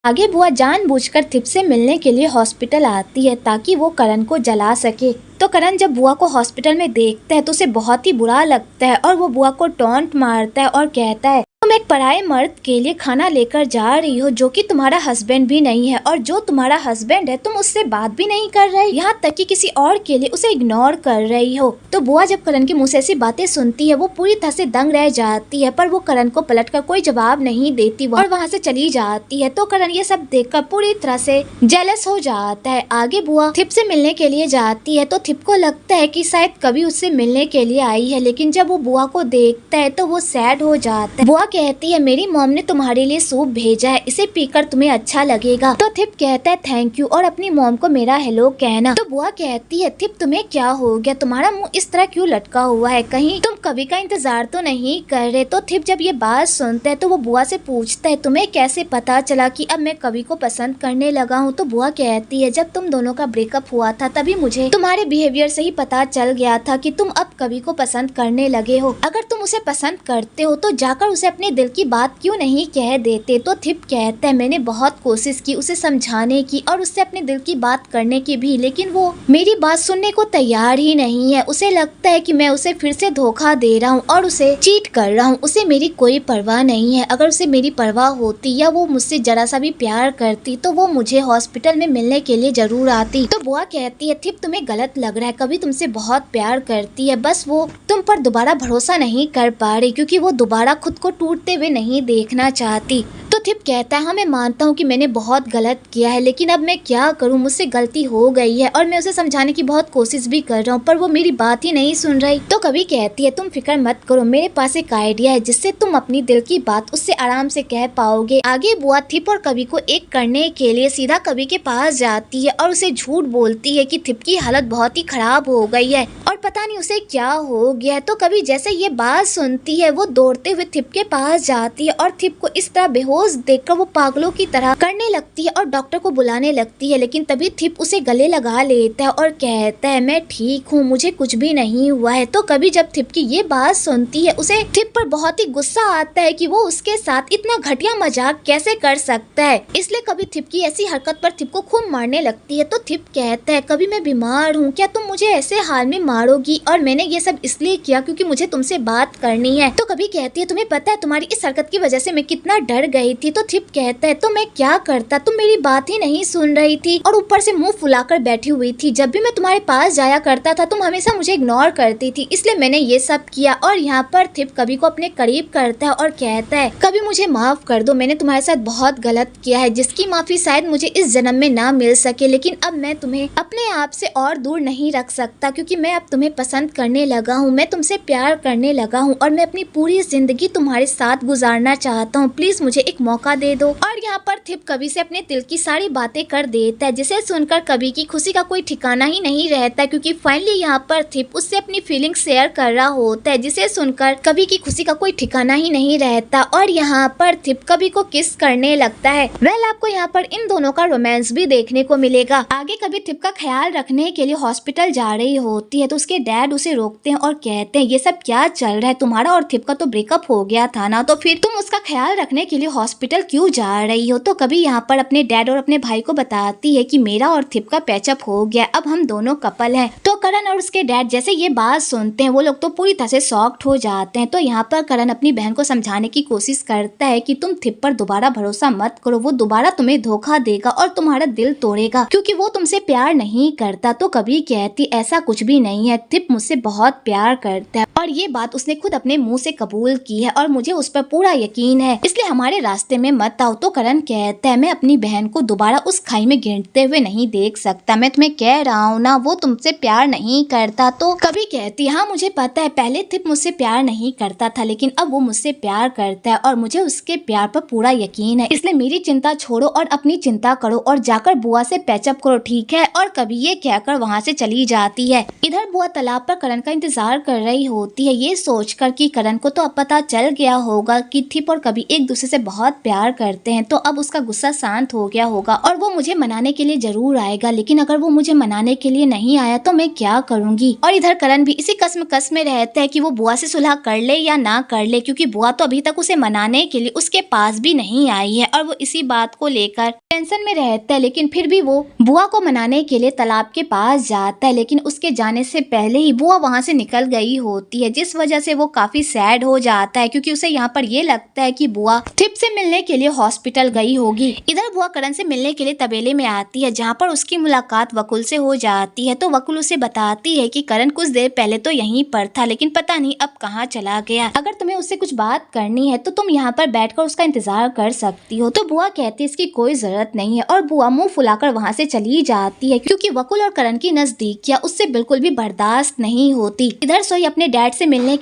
आगे बुआ जानबूझकर थिप से मिलने के लिए हॉस्पिटल आती है ताकि वो करण को जला सके। तो करण जब बुआ को हॉस्पिटल में देखता है तो उसे बहुत ही बुरा लगता है और वो बुआ को टॉन्ट मारता है और कहता है, तुम एक पराये मर्द के लिए खाना लेकर जा रही हो जो कि तुम्हारा हस्बैंड भी नहीं है, और जो तुम्हारा हस्बैंड है तुम उससे बात भी नहीं कर रही, यहाँ तक कि किसी और के लिए उसे इग्नोर कर रही हो। तो बुआ जब करण के मुंह से ऐसी बातें सुनती है वो पूरी तरह से दंग रह जाती है, पर वो करण को पलटकर कोई जवाब नहीं देती और वहाँ से चली जाती है। तो करण ये सब देखकर पूरी तरह से जेलस हो जाता है। आगे बुआ थिप से मिलने के लिए जाती है तो थिप को लगता है कि शायद कभी उससे मिलने के लिए आई है, लेकिन जब वो बुआ को देखता है तो वो सैड हो जाता है। बुआ कहती है, मेरी मॉम ने तुम्हारे लिए सूप भेजा है, इसे पीकर तुम्हें अच्छा लगेगा। तो थिप कहता है थैंक यू और अपनी मॉम को मेरा हेलो कहना। तो बुआ कहती है, थिप तुम्हें क्या हो गया, तुम्हारा मुंह इस तरह क्यों लटका हुआ है, कहीं तुम कवि का इंतजार तो नहीं कर रहे। तो थिप जब ये बात सुनता है तो वो बुआ से पूछता है, तुम्हें कैसे पता चला कि अब मैं कवि को पसंद करने लगा हूँ। तो बुआ कहती है, जब तुम दोनों का ब्रेकअप हुआ था तभी मुझे तुम्हारे बिहेवियर से ही पता चल गया था कि तुम अब कवि को पसंद करने लगे हो। अगर तुम उसे पसंद करते हो तो जाकर उसे अपने दिल की बात क्यों नहीं कह देते। तो थिप कहता है, मैंने बहुत कोशिश की उसे समझाने की और उससे अपने दिल की बात करने की भी, लेकिन वो मेरी बात सुनने को तैयार ही नहीं है। उसे लगता है कि मैं उसे फिर से धोखा दे रहा हूँ और उसे चीट कर रहा हूँ। उसे मेरी कोई परवाह नहीं है। अगर उसे मेरी परवाह होती या वो मुझसे जरा सा भी प्यार करती तो वो मुझे हॉस्पिटल में मिलने के लिए जरूर आती। तो बुआ कहती है, थिप तुम्हें गलत लग रहा है, कभी तुमसे बहुत प्यार करती है, बस वो तुम पर दोबारा भरोसा नहीं कर पा रही क्योंकि वो दोबारा खुद को टूटते हुए नहीं देखना चाहती। तो थिप कहता है, हाँ मैं मानता हूँ कि मैंने बहुत गलत किया है, लेकिन अब मैं क्या करूँ, मुझसे गलती हो गई है और मैं उसे समझाने की बहुत कोशिश भी कर रहा हूँ पर वो मेरी बात ही नहीं सुन रही। तो कवि कहती है, तुम फिक्र मत करो, मेरे पास एक आइडिया है जिससे तुम अपनी दिल की बात उससे आराम से कह पाओगे। आगे बुआ थिप और कवि को एक करने के लिए सीधा कवि के पास जाती है और उसे झूठ बोलती है कि थिप की हालत बहुत ही खराब हो गई है और पता नहीं उसे क्या हो गया है। तो कवि जैसे ये बात सुनती है वो दौड़ते हुए थिप के पास जाती है और थिप को इस तरह बेहोश देखकर वो पागलों की तरह करने लगती है और डॉक्टर को बुलाने लगती है, लेकिन तभी थिप उसे गले लगा लेता है और कहता है, मैं ठीक हूँ, मुझे कुछ भी नहीं हुआ है। तो कवि जब थिप की ये बात सुनती है उसे थिप पर बहुत ही गुस्सा आता है कि वो उसके साथ इतना घटिया मजाक कैसे कर सकता है, इसलिए कवि थिप की ऐसी हरकत पर थिप को खूब मारने लगती है। तो थिप कहता है, कभी मैं बीमार हूँ, क्या तुम मुझे ऐसे हाल में मारोगी, और मैंने ये सब इसलिए किया क्योंकि मुझे तुमसे बात करनी है। तो कभी कहती है, तुम्हें पता है तुम्हारी इस हरकत की वजह से मैं कितना डर गई थी। तो थिप कहता है, तो मैं क्या करता, तुम मेरी बात ही नहीं सुन रही थी और ऊपर से मुंह फुलाकर बैठी हुई थी। जब भी मैं तुम्हारे पास जाया करता था तुम हमेशा मुझे इग्नोर करती थी, इसलिए मैंने ये सब किया। और यहाँ पर थिप कवि को अपने करीब करता है और कहता है, कभी मुझे माफ कर दो, मैंने तुम्हारे साथ बहुत गलत किया है जिसकी माफी शायद मुझे इस जन्म में ना मिल सके, लेकिन अब मैं तुम्हें अपने आप से और दूर नहीं रख सकता क्योंकि मैं अब तुम्हें पसंद करने लगा हूँ, मैं तुमसे प्यार करने लगा हूँ और मैं अपनी पूरी जिंदगी तुम्हारे साथ गुजारना चाहता हूँ, प्लीज मुझे एक मौका दे दो। और यहाँ पर थिप कवि से अपने दिल की सारी बातें कर देता है जिसे सुनकर कवि की खुशी का कोई ठिकाना ही नहीं रहता क्योंकि फाइनली यहाँ पर थिप उससे अपनी फीलिंग शेयर कर रहा होता है जिसे सुनकर कवि की खुशी का कोई ठिकाना ही नहीं रहता और यहाँ पर थिप कवि को किस करने लगता है। वेल आपको यहाँ पर इन दोनों का रोमांस भी देखने को मिलेगा। आगे कवि थिप का ख्याल रखने के लिए हॉस्पिटल जा रही होती है तो उसके डैड उसे रोकते हैं और कहते हैं, ये सब क्या चल रहा है, तुम्हारा और थिप का तो ब्रेकअप हो गया था ना, तो फिर तुम उसका ख्याल रखने के लिए हॉस्पिटल क्यों जा रही हो। तो कभी यहाँ पर अपने डैड और अपने भाई को बताती है कि मेरा और थिप का पैचअप हो गया, अब हम दोनों कपल हैं। तो करण और उसके डैड जैसे ये बात सुनते हैं वो लोग तो पूरी तरह से शॉक्ड हो जाते हैं। तो यहाँ पर करण अपनी बहन को समझाने की कोशिश करता है कि तुम थिप पर दोबारा भरोसा मत करो, वो दोबारा तुम्हें धोखा देगा और तुम्हारा दिल तोड़ेगा क्योंकि वो तुमसे प्यार नहीं करता। तो कभी कहती, ऐसा कुछ भी नहीं है, थिप मुझसे बहुत प्यार करता है और ये बात उसने खुद अपने मुंह से कबूल की है और मुझे उस पर पूरा यकीन है, इसलिए हमारे रास्ते में मत आओ। तो करण कहता है, मैं अपनी बहन को दोबारा उस खाई में गिरते हुए नहीं देख सकता, मैं तुम्हें कह रहा हूँ ना, वो तुमसे प्यार नहीं करता। तो कभी कहती, हाँ मुझे पता है, पहले थिप मुझसे प्यार नहीं करता था लेकिन अब वो मुझसे प्यार करता है और मुझे उसके प्यार पर पूरा यकीन है, इसलिए मेरी चिंता छोड़ो और अपनी चिंता करो और जाकर बुआ से पैचअप करो, ठीक है। और कभी ये कहकर वहाँ से चली जाती है। इधर बुआ तालाब पर करण का इंतजार कर रही होती होती है ये सोचकर कि करण को तो अब पता चल गया होगा कि थिप और कभी एक दूसरे से बहुत प्यार करते हैं, तो अब उसका गुस्सा शांत हो गया होगा और वो मुझे मनाने के लिए जरूर आएगा। लेकिन अगर वो मुझे मनाने के लिए नहीं आया तो मैं क्या करूंगी। और इधर करण भी इसी कश्मकश में रहता है कि वो बुआ से सुलह कर ले या ना कर ले, क्योंकि बुआ तो अभी तक उसे मनाने के लिए उसके पास भी नहीं आई है और वो इसी बात को लेकर टेंशन में रहता है। लेकिन फिर भी वो बुआ को मनाने के लिए तालाब के पास जाता है, लेकिन उसके जाने से पहले ही बुआ वहां से निकल गई होती है, जिस वजह से वो काफी सैड हो जाता है क्योंकि उसे यहाँ पर ये लगता है कि बुआ थिप से मिलने के लिए हॉस्पिटल गई होगी। इधर बुआ करण से मिलने के लिए तबेले में आती है, जहाँ पर उसकी मुलाकात वकुल से हो जाती है। तो वकुल उसे बताती है कि करण कुछ देर पहले तो यहीं पर था, लेकिन पता नहीं अब कहाँ चला गया। अगर तुम्हें उससे कुछ बात करनी है तो तुम यहाँ पर बैठकर उसका इंतजार कर सकती हो। तो बुआ कहती है इसकी कोई जरूरत नहीं है और बुआ मुंह फुलाकर वहाँ से चली जाती है, क्योंकि वकुल और करण की नजदीकियां उससे बिल्कुल भी बर्दाश्त नहीं होती। इधर सोई अपने डैड से मिलने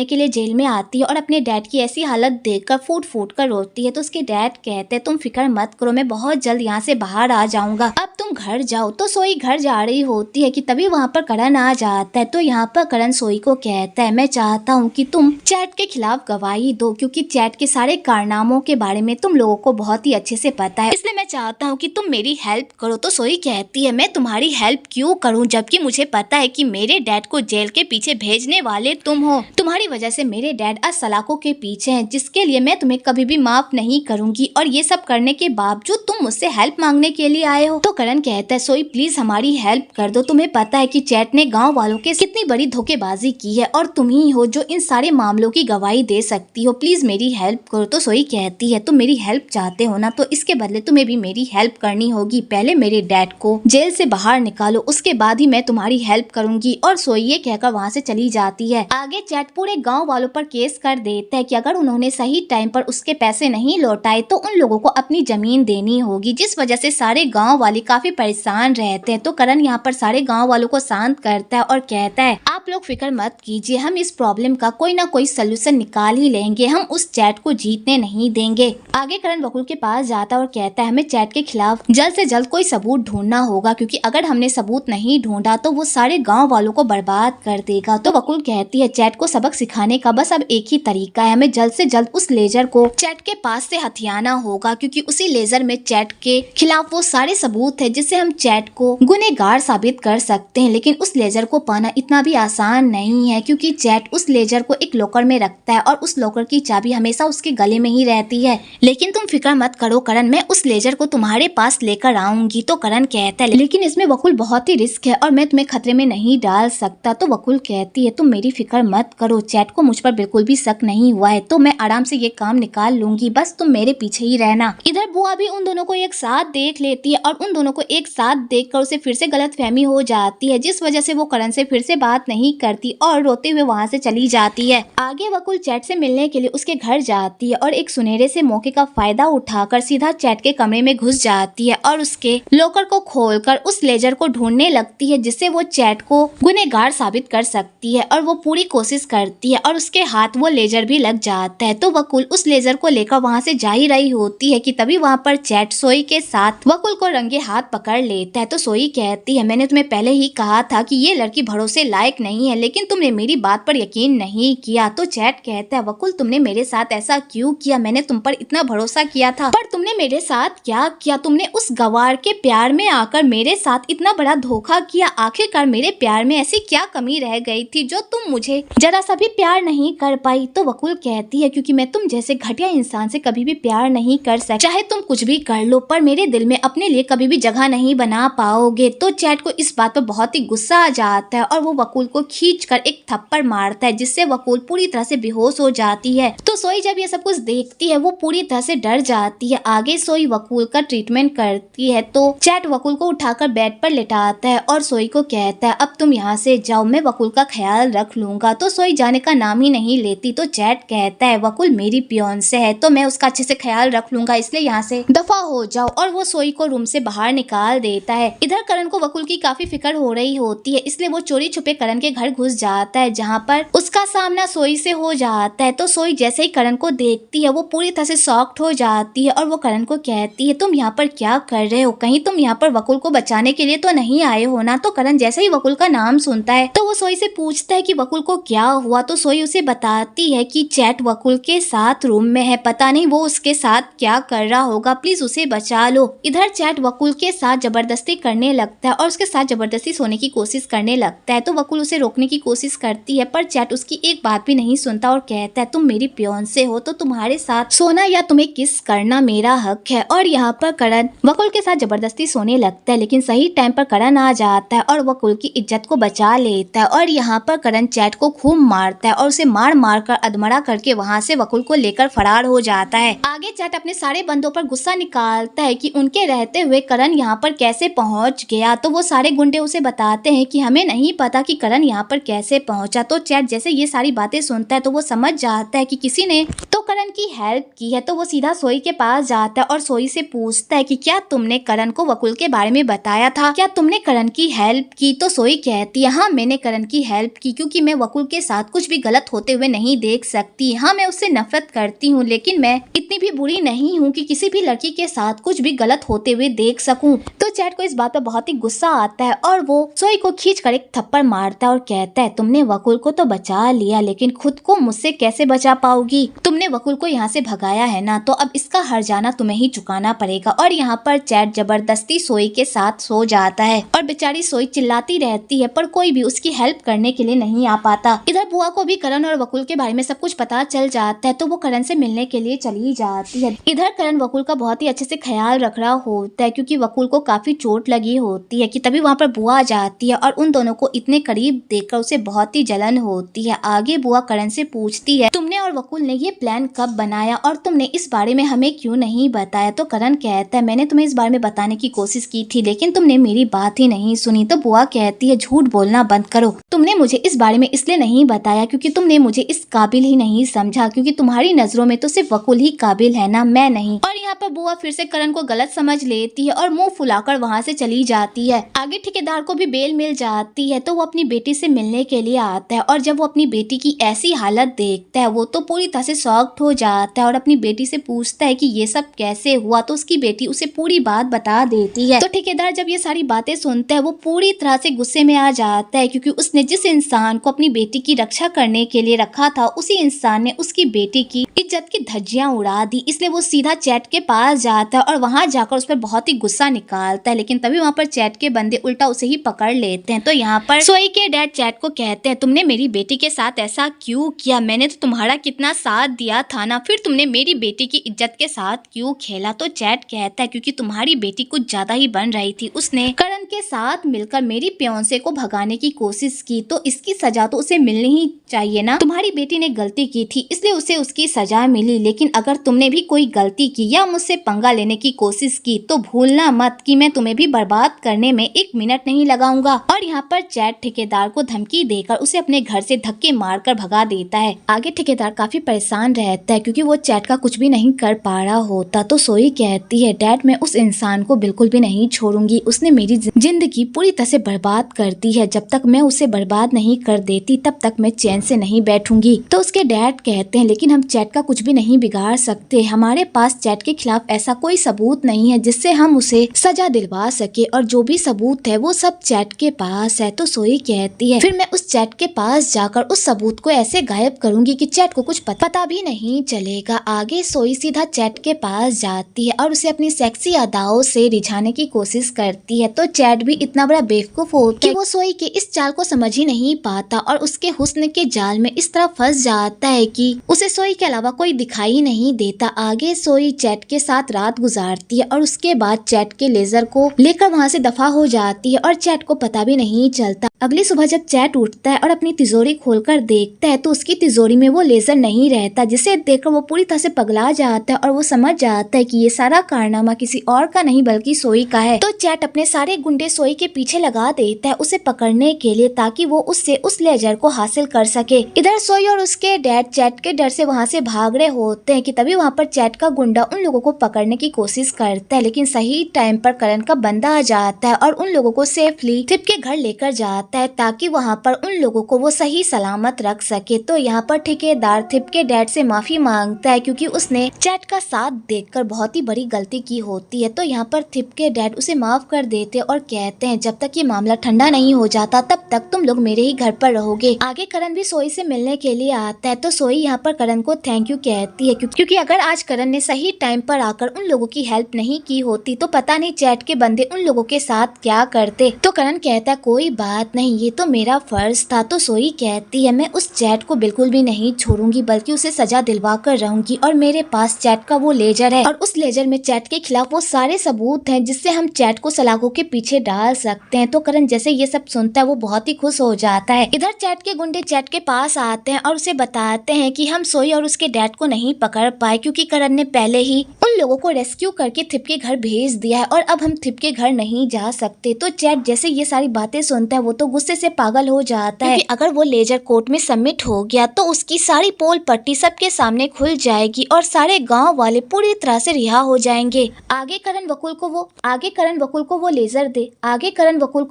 के लिए जेल में आती है और अपने डैड की ऐसी हालत देखकर फूट फूट कर रोती है। तो उसके डैड कहते हैं तुम फिक्र मत करो, मैं बहुत जल्द यहाँ से बाहर आ जाऊंगा, अब तुम घर जाओ। तो सोई घर जा रही होती है कि तभी वहाँ पर करण आ जाता है। तो यहाँ पर करण सोई को कहता है मैं चाहता हूँ कि तुम चैट के खिलाफ गवाही दो, क्योंकि चैट के सारे कारनामों के बारे में तुम लोगों को बहुत ही अच्छे से पता है, इसलिए मैं चाहता हूँ कि तुम मेरी हेल्प करो। तो सोई कहती है मैं तुम्हारी हेल्प क्यों करूँ, जबकि मुझे पता है कि मेरे डैड को जेल के पीछे भेजने वाले तुम हो। तुम्हारी वजह से मेरे डैड आज सलाखों के पीछे हैं, जिसके लिए मैं तुम्हें कभी भी माफ नहीं करूंगी। और ये सब करने के बावजूद तुम मुझसे हेल्प मांगने के लिए आए हो। तो करण कहता है सोई प्लीज हमारी हेल्प कर दो, तुम्हें पता है कि चैट ने गाँव वालों के कितनी बड़ी धोखेबाजी की है और तुम ही हो जो इन सारे मामलों की गवाही दे सकती हो, प्लीज मेरी हेल्प करो। तो सोई कहती है तुम मेरी हेल्प चाहते हो ना, तो इसके बदले तुम्हें भी मेरी हेल्प करनी होगी। पहले मेरे डैड को जेल से बाहर निकालो, उसके बाद ही मैं तुम्हारी हेल्प करूंगी। और सोई ये कहकर वहाँ से चली जाती है। आगे चैट पूरे गाँव वालों पर केस कर देता है कि अगर उन्होंने सही टाइम पर उसके पैसे नहीं लौटाए तो उन लोगों को अपनी जमीन देनी होगी, जिस वजह से सारे गाँव वाले काफी परेशान रहते हैं। तो करण यहाँ पर सारे गाँव वालों को शांत करता है और कहता है आप लोग फिक्र मत कीजिए, हम इस प्रॉब्लम का कोई ना कोई सोल्यूशन निकाल ही लेंगे, हम उस चैट को जीतने नहीं देंगे। आगे करण वकुल के पास जाता है और कहता है हमें चैट के खिलाफ जल्द से जल्द कोई सबूत ढूंढना होगा, क्योंकि अगर हमने सबूत नहीं ढूंढा तो वो सारे गाँव वालों को बर्बाद कर देगा। तो वकुल कहती है चैट को सबक सिखाने का बस अब एक ही तरीका है, हमें जल्द से जल्द उस लेजर को चैट के पास से हथियाना होगा, क्योंकि उसी लेजर में चैट के खिलाफ वो सारे सबूत है जिससे हम चैट को गुनहगार साबित कर सकते हैं। लेकिन उस लेजर को पाना इतना भी आसान नहीं है, क्योंकि चैट उस लेजर को एक लॉकर में रखता है और उस लॉकर की चाबी हमेशा उसके गले में ही रहती है। लेकिन तुम फिक्र मत करो करण, मैं उस लेजर को तुम्हारे पास लेकर आऊंगी। तो करण कहता है लेकिन इसमें वकुल बहुत ही रिस्क है और मैं तुम्हें खतरे में नहीं डाल सकता। तो वकुल कहती है तुम मेरी फिक्र मत करो, चैट को मुझ पर बिल्कुल भी शक नहीं हुआ है, तो मैं आराम से ये काम निकाल लूंगी, बस तुम मेरे पीछे ही रहना। इधर बुआ भी उन दोनों को एक साथ देख लेती है और उन दोनों को एक साथ देखकर उसे फिर से गलतफहमी हो जाती है, जिस वजह से वो करण से फिर से बात नहीं करती और रोते हुए वहाँ से चली जाती है। आगे वकुल चैट से मिलने के लिए उसके घर जाती है और एक सुनहरे से मौके का फायदा उठाकर सीधा चैट के कमरे में घुस जाती है और उसके लॉकर को खोलकर उस लेजर को ढूंढने लगती है, जिससे वो चैट को गुनहगार साबित कर सकती है। और वो पूरी कोशिश करती है और उसके हाथ वो लेजर भी लग जाता है। तो वकुल उस लेजर को लेकर वहाँ से जा ही रही होती है कि तभी वहाँ पर चैट सोई के साथ वकुल को रंगे हाथ पकड़ लेता है। तो सोई कहती है मैंने तुम्हें पहले ही कहा था कि ये लड़की भरोसे लायक नहीं है, लेकिन तुमने मेरी बात पर यकीन नहीं किया। तो चैट कहता है वकुल तुमने मेरे साथ ऐसा क्यों किया, मैंने तुम पर इतना भरोसा किया था, पर तुमने मेरे साथ क्या किया, तुमने उस गवार के प्यार में आकर मेरे साथ इतना बड़ा धोखा किया। आखिरकार मेरे प्यार में ऐसी क्या कमी रह गई थी जो तुम मुझे जरा सा भी प्यार नहीं कर पाई। तो वकुल कहती है क्योंकि मैं तुम जैसे घटिया इंसान से कभी भी प्यार नहीं कर सकती, चाहे तुम कुछ भी कर लो पर मेरे दिल में अपने लिए कभी भी जगह नहीं बना पाओगे। तो चैट को इस बात पर बहुत ही गुस्सा आ जाता है और वो वकुल को खींचकर एक थप्पड़ मारता है, जिससे वकुल पूरी तरह से बेहोश हो जाती है। तो सोई जब ये सब कुछ देखती है वो पूरी तरह से डर जाती है। आगे सोई वकुल का ट्रीटमेंट करती है। तो चैट वकुल को उठाकर बेड पर लेटाता है और सोई को कहता है अब तुम यहाँ से जाओ, मैं वकुल का ख्याल रख लूंगा। तो सोई जाने का नाम ही नहीं लेती। तो चैट कहता है वकुल मेरी फियांसे है तो मैं उसका अच्छे से ख्याल रख लूंगा, इसलिए यहाँ से दफा हो जाओ। और वो सोई को रूम से बाहर निकाल देता है। इधर करण को वकुल की काफी फिक्र हो रही होती है, इसलिए वो चोरी छुपे करण के घर घुस जाता है, जहाँ पर उसका सामना सोई से हो जाता है। तो सोई जैसे ही करण को देखती है वो पूरी तरह से शॉक्ड हो जाती है और वो करण को कहती है तुम यहाँ पर क्या कर रहे हो, कहीं तुम यहाँ पर वकुल को बचाने के लिए तो नहीं आए हो ना। तो करण जैसे ही वकुल का नाम सुनता है तो वो वो सोई से पूछता है कि वकुल को क्या हुआ, तो सोई उसे बताती है कि चैट वकुल के साथ रूम में है, पता नहीं वो उसके साथ क्या कर रहा होगा, प्लीज उसे बचा लो। इधर चैट वकुल के साथ जबरदस्ती करने लगता है और उसके साथ जबरदस्ती सोने की कोशिश करने लगता है। तो वकुल उसे रोकने की कोशिश करती है पर चैट उसकी एक बात भी नहीं सुनता और कहता है तुम मेरी फियांसे हो तो तुम्हारे साथ सोना या तुम्हें किस करना मेरा हक है। और यहाँ पर करण वकुल के साथ जबरदस्ती सोने लगता है, लेकिन सही टाइम पर करण आ जाता है और वकुल की इज्जत को बचा लेता है। और यहाँ पर करण चैट को खूब मारता है और उसे मार मार कर अधमरा करके वहाँ से वकुल को लेकर फरार हो जाता है। आगे चैट अपने सारे बंदों पर गुस्सा निकालता है कि उनके रहते हुए करण यहाँ पर कैसे पहुँच गया। तो वो सारे गुंडे उसे बताते हैं कि हमें नहीं पता कि करण यहाँ पर कैसे पहुँचा। तो चैट जैसे ये सारी बातें सुनता है तो वो समझ जाता है कि किसी ने तो करण की हेल्प की है। तो वो सीधा सोई के पास जाता है और सोई से पूछता है कि क्या तुमने करण को वकुल के बारे में बताया था, क्या तुमने करण की हेल्प की। तो सोई कहती है हाँ मैंने करण की हेल्प की, क्योंकि मैं वकुल के साथ कुछ भी गलत होते हुए नहीं देख सकती। हाँ मैं उससे नफरत करती हूँ, लेकिन मैं इतनी भी बुरी नहीं हूँ कि किसी भी लड़की के साथ कुछ भी गलत होते हुए देख सकूं। तो चैट को इस बात पर बहुत ही गुस्सा आता है और वो सोई को खींचकर एक थप्पड़ मारता है और कहता है तुमने वकुल को तो बचा लिया, लेकिन खुद को मुझसे कैसे बचा पाओगी। तुमने वकुल को यहाँ से भगाया है ना, तो अब इसका हर्जाना तुम्हें ही चुकाना पड़ेगा। और यहाँ पर चैट जबरदस्ती सोई के साथ सो जाता है और बेचारी सोई चिल्लाती रहती है पर कोई भी उसकी हेल्प करने के लिए नहीं आ पाता। इधर बुआ को भी करण और वकुल के बारे में सब कुछ पता चल जाता है, तो वो करण से मिलने के लिए चली जाती है। इधर करण वकुल का बहुत ही अच्छे से ख्याल रख रहा होता है, क्योंकि वकुल को काफी चोट लगी होती है कि तभी वहाँ पर बुआ आ जाती है और उन दोनों को इतने करीब देखकर उसे बहुत ही जलन होती है। आगे बुआ करण से पूछती है तुमने और वकुल ने ये प्लान कब बनाया और तुमने इस बारे में हमें क्यों नहीं बताया। तो करण कहता है मैंने तुम्हें इस बारे में बताने की कोशिश की थी, लेकिन तुमने मेरी बात ही नहीं सुनी। तो बुआ कहती है झूठ बोलना बंद करो, तुमने मुझे इस बारे में इसलिए नहीं बताया क्योंकि तुमने मुझे इस काबिल ही नहीं समझा, क्योंकि तुम्हारी नजरों में तो सिर्फ वकुल ही काबिल है ना, मैं नहीं। और यहाँ पर बुआ फिर से करण को गलत समझ लेती है और मुंह फुलाकर वहाँ से चली जाती है। आगे ठेकेदार को भी बेल मिल जाती है, तो वो अपनी बेटी से मिलने के लिए आता है और जब वो अपनी बेटी की ऐसी हालत देखता है वो तो पूरी तरह से शॉक्ड हो जाता है और अपनी बेटी से पूछता है कि ये सब कैसे हुआ। तो उसकी बेटी उसे पूरी बात बता देती है। तो ठेकेदार जब ये सारी बातें सुनता है वो पूरी तरह से गुस्से में आ जाता है, क्योंकि उसने जिस इंसान को अपनी बेटी की रक्षा करने के लिए रखा था उसी इंसान ने उसकी बेटी की इज्जत की धज्जियां उड़ा दी। इसलिए वो सीधा चैट के पास जाता है और वहां जाकर उस पर बहुत ही गुस्सा निकालता है, लेकिन तभी वहां पर चैट के बंदे उल्टा उसे ही पकड़ लेते हैं। तो यहाँ पर सोई के डैड चैट को कहते हैं तुमने मेरी बेटी के साथ ऐसा क्यों किया, मैंने तो तुम्हारा कितना साथ दिया था ना, फिर तुमने मेरी बेटी की इज्जत के साथ क्यों खेला। तो चैट कहता है क्योंकि तुम्हारी बेटी कुछ ज्यादा ही बन रही थी, उसने करण के साथ मिलकर मेरी फियांसे को भगाने की कोशिश की, तो इसकी सजा तो उसे मिलनी ही चाहिए ना। तुम्हारी बेटी ने गलती की थी इसलिए उसे उसकी सजा मिली, लेकिन अगर तुमने भी कोई गलती की या मुझसे पंगा लेने की कोशिश की तो भूलना मत कि मैं तुम्हें भी बर्बाद करने में एक मिनट नहीं लगाऊंगा। और यहाँ पर चैट ठेकेदार को धमकी देकर उसे अपने घर से धक्के मारकर भगा देता है। आगे ठेकेदार काफी परेशान रहता है क्योंकि वो चैट का कुछ भी नहीं कर पा रहा होता। तो सोई कहती है डैड मैं उस इंसान को बिल्कुल भी नहीं छोड़ूंगी, उसने मेरी जिंदगी पूरी तरह से बर्बाद कर दी है, जब तक मैं उसे बर्बाद नहीं कर देती तब तक मैं चैन से नहीं बैठूंगी। तो उसके डैड कहते हैं लेकिन हम चैट का कुछ भी नहीं बिगाड़ सकते, हमारे पास चैट के खिलाफ ऐसा कोई सबूत नहीं है जिससे हम उसे सजा दिलवा सके, और जो भी सबूत है वो सब चैट के पास है। तो सोई कहती है फिर मैं उस चैट के पास जाकर उस सबूत को ऐसे गायब करूंगी कि चैट को कुछ पता भी नहीं चलेगा। आगे सोई सीधा चैट के पास जाती है और उसे अपनी सेक्सी अदाओं से रिझाने की कोशिश करती है। तो चैट भी इतना बड़ा बेवकूफ होता है कि वो सोई के इस चाल को समझ ही नहीं पाता और उसके हुस्न के जाल में इस तरह फंस जाता है कि उसे सोई के अलावा कोई दिखाई नहीं देता। आगे सोई चैट के साथ रात गुजारती है और उसके बाद चैट के लेजर को लेकर वहाँ से दफा हो जाती है और चैट को पता भी नहीं चलता। अगली सुबह जब चैट उठता है और अपनी तिजोरी खोलकर देखता है तो उसकी तिजोरी में वो लेजर नहीं रहता, जिसे देखकर वो पूरी तरह से पगला जाता है और वो समझ जाता है कि ये सारा कारनामा किसी और का नहीं बल्कि सोई का है। तो चैट अपने सारे गुंडे सोई के पीछे लगा देता है उसे पकड़ने के लिए, ताकि वो उससे उस लेजर को हासिल कर सके। इधर सोई और उसके डैड चैट के डर से वहाँ से भाग रहे होते हैं कि तभी वहाँ पर चैट का गुंडा उन लोगों को पकड़ने की कोशिश करता है, लेकिन सही टाइम पर करण का बंदा आ जाता है और उन लोगों को सेफली सिप के घर लेकर जाता आता है ताकि वहाँ पर उन लोगों को वो सही सलामत रख सके। तो यहाँ पर ठेकेदार थिप के डैड से माफी मांगता है क्योंकि उसने चैट का साथ देखकर बहुत ही बड़ी गलती की होती है। तो यहाँ पर थिप के डैड उसे माफ कर देते और कहते हैं जब तक ये मामला ठंडा नहीं हो जाता तब तक तुम लोग मेरे ही घर पर रहोगे। आगे करण भी सोई से मिलने के लिए आता है तो सोई यहाँ पर करण को थैंक यू कहती है क्योंकि अगर आज करण ने सही टाइम पर आकर उन लोगों की हेल्प नहीं की होती तो पता नहीं चैट के बंदे उन लोगों के साथ क्या करते। तो करण कहता है कोई बात नहीं, ये तो मेरा फर्ज था। तो सोई कहती है मैं उस चैट को बिल्कुल भी नहीं छोड़ूंगी बल्कि उसे सजा दिलवा कर रहूंगी और मेरे पास चैट का वो लेजर है और उस लेजर में चैट के खिलाफ वो सारे सबूत हैं जिससे हम चैट को सलाखों के पीछे डाल सकते हैं। तो करण जैसे ये सब सुनता है वो बहुत ही खुश हो जाता है। इधर चैट के गुंडे चैट के पास आते हैं और उसे बताते हैं कि हम सोई और उसके डैड को नहीं पकड़ पाए क्योंकि करण ने पहले ही उन लोगों को रेस्क्यू करके थिप के घर भेज दिया है और अब हम थिप के घर नहीं जा सकते। तो चैट जैसे ये सारी बातें सुनता है वो तो गुस्से से पागल हो जाता है कि अगर वो लेजर कोर्ट में सबमिट हो गया तो उसकी सारी पोल पट्टी सबके सामने खुल जाएगी और सारे गांव वाले पूरी तरह से रिहा हो जाएंगे। आगे करण वकुल को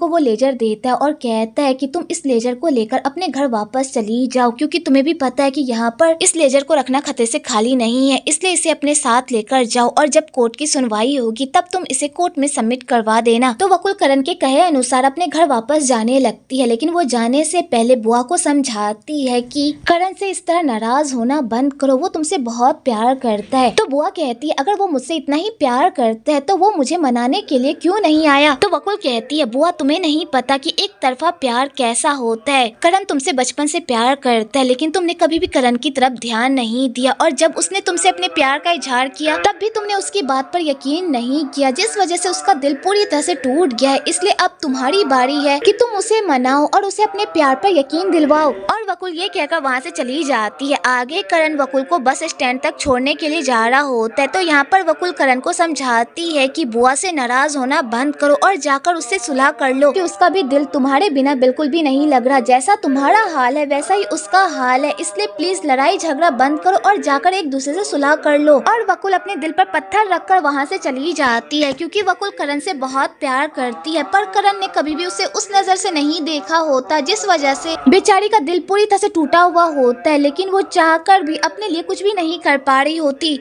वो लेजर देता है और कहता है कि तुम इस लेजर को लेकर अपने घर वापस चली जाओ क्योंकि तुम्हें भी पता है कि यहाँ पर इस लेजर को रखना खतरे से खाली नहीं है, इसलिए इसे अपने साथ लेकर जाओ और जब कोर्ट की सुनवाई होगी तब तुम इसे कोर्ट में सबमिट करवा देना। तो वकुल करण के कहे अनुसार अपने घर वापस जाने लगती है लेकिन वो जाने से पहले बुआ को समझाती है कि करण से इस तरह नाराज होना बंद करो, वो तुमसे बहुत प्यार करता है। तो बुआ कहती है अगर वो मुझसे इतना ही प्यार करता है तो वो मुझे मनाने के लिए क्यों नहीं आया। तो वकुल कहती है बुआ तुम्हें नहीं पता कि एक तरफा प्यार कैसा होता है। करण तुमसे बचपन से प्यार करता है लेकिन तुमने कभी भी करण की तरफ ध्यान नहीं दिया और जब उसने तुमसे अपने प्यार का इजहार किया तब भी तुमने उसकी बात पर यकीन नहीं किया जिस वजह से उसका दिल पूरी तरह से टूट गया है। इसलिए अब तुम्हारी बारी है कि तुम उसे मनाओ और उसे अपने प्यार पर यकीन दिलवाओ। और वकुल ये कहकर वहाँ से चली जाती है। आगे करण वकुल को बस स्टैंड तक छोड़ने के लिए जा रहा होता है तो यहाँ पर वकुल करण को समझाती है कि बुआ से नाराज होना बंद करो और जाकर उससे सुलह कर लो कि उसका भी दिल तुम्हारे बिना बिल्कुल भी नहीं लग रहा, जैसा तुम्हारा हाल है वैसा ही उसका हाल है, इसलिए प्लीज लड़ाई झगड़ा बंद करो और जाकर एक दूसरे से सुलह कर लो। और वकुल अपने दिल पर पत्थर रखकर वहाँ से चली जाती है क्योंकि वकुल करण से बहुत प्यार करती है पर करण ने कभी भी उसे उस नजर से नहीं देखा होता जिस वजह से बेचारी का दिल पूरी तरह से टूटा हुआ होता है, लेकिन वो चाहकर भी अपने लिए कुछ भी नहीं कर पा रही होती।